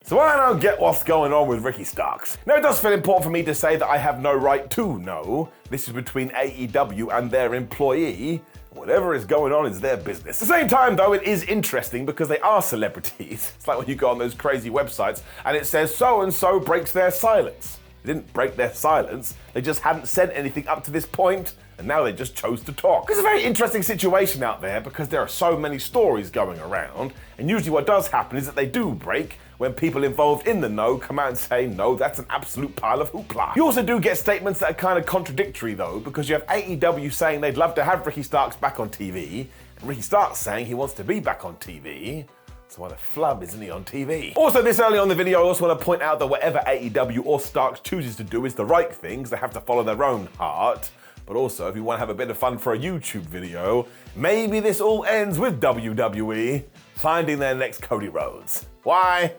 So I don't get what's going on with Ricky Starks. Now it does feel important for me to say that I have no right to know. This is between AEW and their employee. Whatever is going on is their business. At the same time though, it is interesting because they are celebrities. It's like when you go on those crazy websites and it says so-and-so breaks their silence. They didn't break their silence, they just hadn't said anything up to this point, and now they just chose to talk. It's a very interesting situation out there because there are so many stories going around, and usually what does happen is that they do break when people involved in the know come out and say, no, that's an absolute pile of hoopla. You also do get statements that are kind of contradictory though, because you have AEW saying they'd love to have Ricky Starks back on TV, and Ricky Starks saying he wants to be back on TV. So why the flub isn't he on TV? Also, this early on in the video, I also want to point out that whatever AEW or Starks chooses to do is the right thing, because they have to follow their own heart. But also, if you want to have a bit of fun for a YouTube video, maybe this all ends with WWE finding their next Cody Rhodes. Why?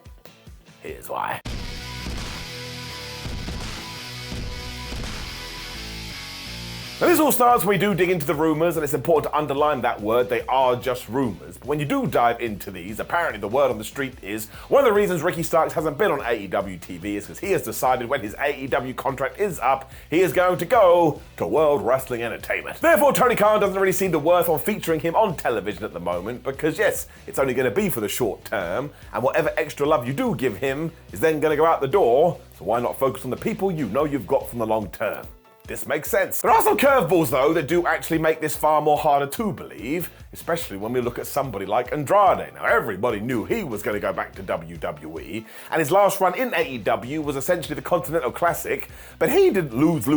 Here's why. Now this all starts when we do dig into the rumours, and it's important to underline that word, they are just rumours. But when you do dive into these, apparently the word on the street is one of the reasons Ricky Starks hasn't been on AEW TV is because he has decided when his AEW contract is up, he is going to go to World Wrestling Entertainment. Therefore, Tony Khan doesn't really see the worth of featuring him on television at the moment because yes, it's only going to be for the short term, and whatever extra love you do give him is then going to go out the door, so why not focus on the people you know you've got from the long term? This makes sense. There are some curveballs though that do actually make this far more harder to believe, especially when we look at somebody like Andrade. Now everybody knew he was going to go back to WWE, and his last run in AEW was essentially the Continental Classic, but he didn't lose,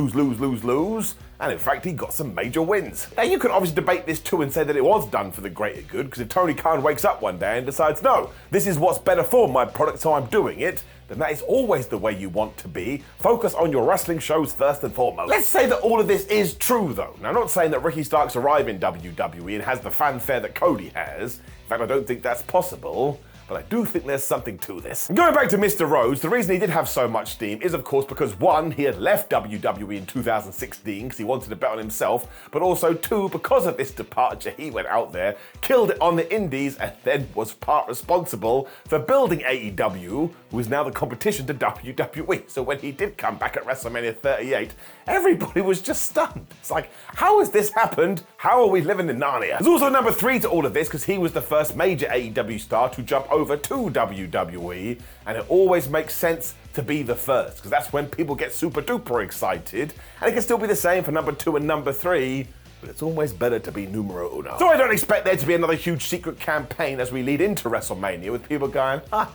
and in fact he got some major wins. Now you can obviously debate this too and say that it was done for the greater good, because if Tony Khan wakes up one day and decides, no, this is what's better for my product so I'm doing it, then that is always the way you want to be. Focus on your wrestling shows first and foremost. Let's say that all of this is true though. Now I'm not saying that Ricky Starks arrived in WWE and has the fanfare that Cody has. In fact, I don't think that's possible. But I do think there's something to this. And going back to Mr. Rhodes, the reason he did have so much steam is of course because one, he had left WWE in 2016 because he wanted to bet on himself, but also two, because of this departure, he went out there, killed it on the indies, and then was part responsible for building AEW, who is now the competition to WWE. So when he did come back at WrestleMania 38, everybody was just stunned. It's like, how has this happened? How are we living in Narnia? There's also number 3 to all of this because he was the first major AEW star to jump over to WWE, and it always makes sense to be the first because that's when people get super duper excited, and it can still be the same for number 2 and number 3, but it's always better to be numero uno. So I don't expect there to be another huge secret campaign as we lead into WrestleMania with people going, I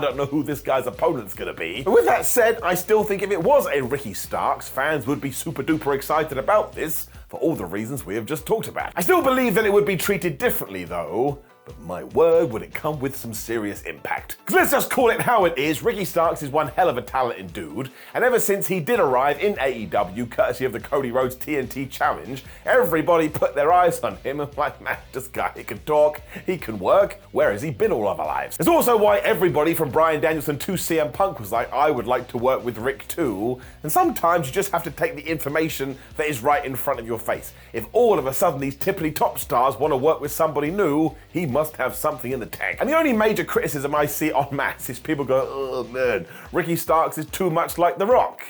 don't know who this guy's opponent's gonna be. But with that said, I still think if it was a Ricky Starks, fans would be super duper excited about this for all the reasons we have just talked about. I still believe that it would be treated differently though, but my word, would it come with some serious impact. Because let's just call it how it is, Ricky Starks is one hell of a talented dude, and ever since he did arrive in AEW, courtesy of the Cody Rhodes TNT Challenge, everybody put their eyes on him and like, man, this guy, he can talk, he can work, where has he been all of our lives? It's also why everybody from Bryan Danielson to CM Punk was like, I would like to work with Rick too, and sometimes you just have to take the information that is right in front of your face. If all of a sudden these tippity top stars want to work with somebody new, he must have something in the tank. And the only major criticism I see en masse is people go, oh man, Ricky Starks is too much like The Rock.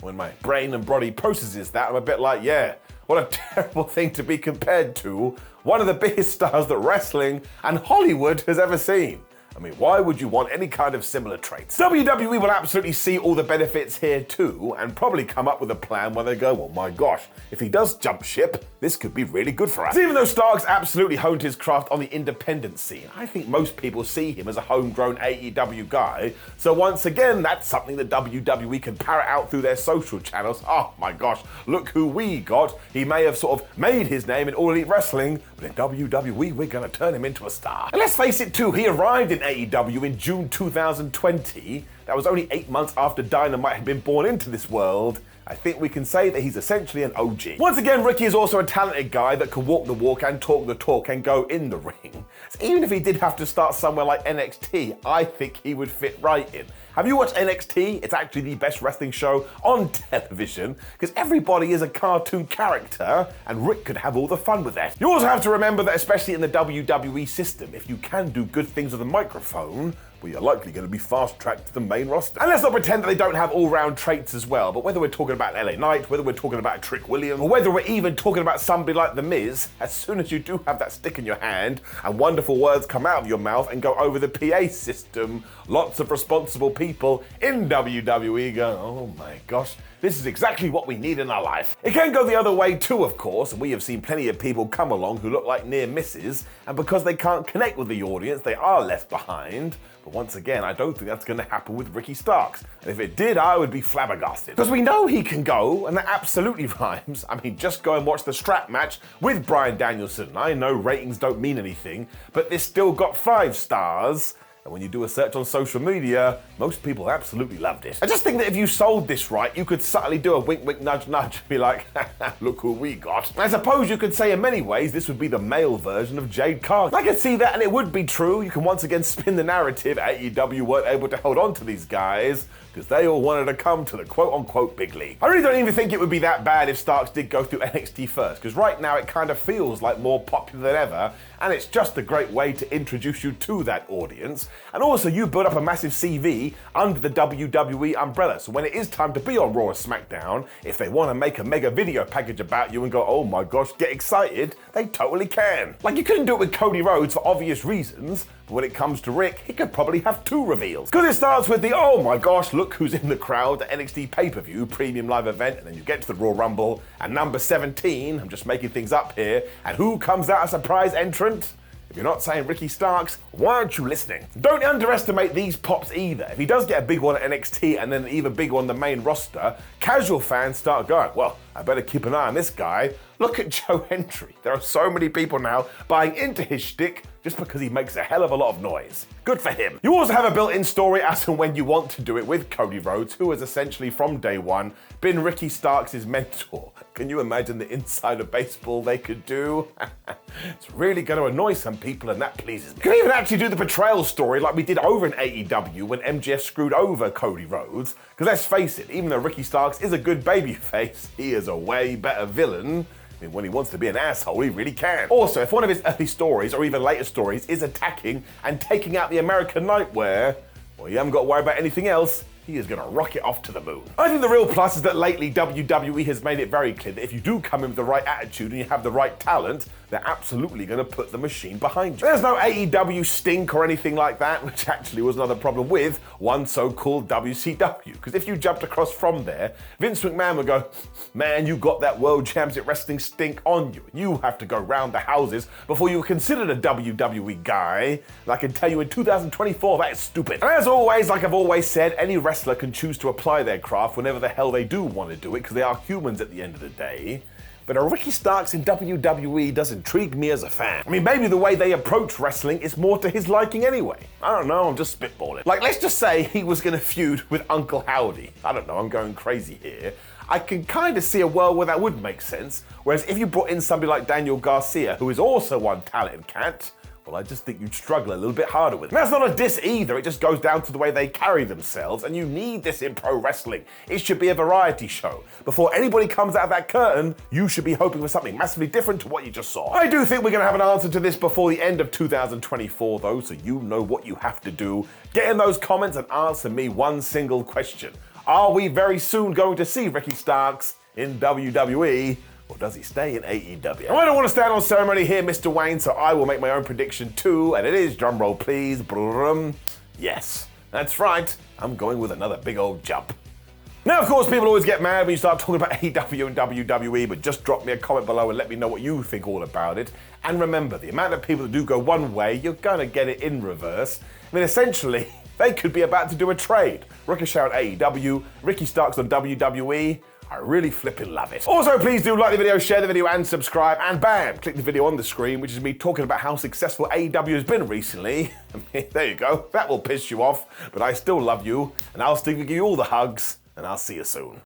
When my brain and body processes that, I'm a bit like, yeah, what a terrible thing to be compared to one of the biggest stars that wrestling and Hollywood has ever seen. I mean, why would you want any kind of similar traits? WWE will absolutely see all the benefits here too, and probably come up with a plan where they go, well, my gosh, if he does jump ship, this could be really good for us. So even though Starks absolutely honed his craft on the independent scene, I think most people see him as a homegrown AEW guy. So once again, that's something that WWE can parrot out through their social channels. Oh my gosh, look who we got. He may have sort of made his name in All Elite Wrestling, but in WWE, we're gonna turn him into a star. And let's face it too, he arrived in AEW in June 2020. That was only 8 months after Dynamite had been born into this world. I think we can say that he's essentially an OG. Once again, Ricky is also a talented guy that can walk the walk and talk the talk and go in the ring. So even if he did have to start somewhere like NXT, I think he would fit right in. Have you watched NXT? It's actually the best wrestling show on television because everybody is a cartoon character and Rick could have all the fun with that. You also have to remember that especially in the WWE system, if you can do good things with a microphone, well, you're likely going to be fast-tracked to the main roster. And let's not pretend that they don't have all-round traits as well, but whether we're talking about LA Knight, whether we're talking about Trick Williams, or whether we're even talking about somebody like The Miz, as soon as you do have that stick in your hand and wonderful words come out of your mouth and go over the PA system, lots of responsible people in WWE go, oh my gosh, this is exactly what we need in our life. It can go the other way too, of course, and we have seen plenty of people come along who look like near misses, and because they can't connect with the audience, they are left behind. But once again, I don't think that's going to happen with Ricky Starks. And if it did, I would be flabbergasted. Because we know he can go, and that absolutely rhymes. I mean, just go and watch the strap match with Bryan Danielson. I know ratings don't mean anything, but this still got 5 stars. And when you do a search on social media, most people absolutely loved it. I just think that if you sold this right, you could subtly do a wink, wink, nudge, nudge, and be like, look who we got. I suppose you could say in many ways this would be the male version of Jade Cargill. I could see that, and it would be true. You can once again spin the narrative. AEW weren't able to hold on to these guys because they all wanted to come to the quote-unquote big league. I really don't even think it would be that bad if Starks did go through NXT first, because right now it kind of feels like more popular than ever, and it's just a great way to introduce you to that audience. And also, you build up a massive CV under the WWE umbrella, so when it is time to be on Raw or SmackDown, if they want to make a mega video package about you and go, oh my gosh, get excited, they totally can. Like, you couldn't do it with Cody Rhodes for obvious reasons, but when it comes to Rick, he could probably have 2 reveals. Because it starts with the, oh my gosh, look who's in the crowd, the NXT pay-per-view premium live event, and then you get to the Raw Rumble, and number 17, I'm just making things up here, and who comes out a surprise entrant? If you're not saying Ricky Starks, why aren't you listening? Don't underestimate these pops either. If he does get a big one at NXT and then an even bigger on the main roster, casual fans start going, well, I better keep an eye on this guy. Look at Joe Hendry. There are so many people now buying into his shtick just because he makes a hell of a lot of noise. Good for him. You also have a built-in story as and when you want to do it with Cody Rhodes, who has essentially from day one been Ricky Starks' mentor. Can you imagine the inside of baseball they could do? It's really going to annoy some people, and that pleases me. You can even actually do the betrayal story like we did over in AEW when MJF screwed over Cody Rhodes. Because let's face it, even though Ricky Starks is a good babyface, he is a way better villain. I mean, when he wants to be an asshole, he really can. Also, if one of his early stories, or even later stories, is attacking and taking out the American Nightmare, well, you haven't got to worry about anything else. He is going to rocket off to the moon. I think the real plus is that lately WWE has made it very clear that if you do come in with the right attitude and you have the right talent, they're absolutely going to put the machine behind you. There's no AEW stink or anything like that, which actually was another problem with one so-called WCW. Because if you jumped across from there, Vince McMahon would go, man, you got that World Championship Wrestling stink on you. You have to go round the houses before you were considered a WWE guy. And I can tell you in 2024, that is stupid. And as always, like I've always said, any wrestler can choose to apply their craft whenever the hell they do want to do it, because they are humans at the end of the day. But a Ricky Starks in WWE does intrigue me as a fan. I mean, maybe the way they approach wrestling is more to his liking anyway. I don't know, I'm just spitballing. Like, let's just say he was going to feud with Uncle Howdy. I don't know, I'm going crazy here. I can kind of see a world where that would make sense. Whereas if you brought in somebody like Daniel Garcia, who is also one talented cat, well, I just think you'd struggle a little bit harder with it. And that's not a diss either, it just goes down to the way they carry themselves, and you need this in pro wrestling. It should be a variety show. Before anybody comes out of that curtain, you should be hoping for something massively different to what you just saw. I do think we're going to have an answer to this before the end of 2024 though, so you know what you have to do. Get in those comments and answer me one single question. Are we very soon going to see Ricky Starks in WWE? Or does he stay in AEW? I don't want to stand on ceremony here, Mr. Wayne, so I will make my own prediction too, and it is, drumroll please, brum. Yes, that's right, I'm going with another big old jump. Now, of course, people always get mad when you start talking about AEW and WWE, but just drop me a comment below and let me know what you think all about it. And remember, the amount of people that do go one way, you're gonna get it in reverse. I mean, essentially, they could be about to do a trade. Ricochet on AEW, Ricky Starks on WWE. I really flipping love it. Also, please do like the video, share the video, and subscribe, and bam, click the video on the screen, which is me talking about how successful AEW has been recently. I mean, there you go, that will piss you off, but I still love you, and I'll still give you all the hugs, and I'll see you soon.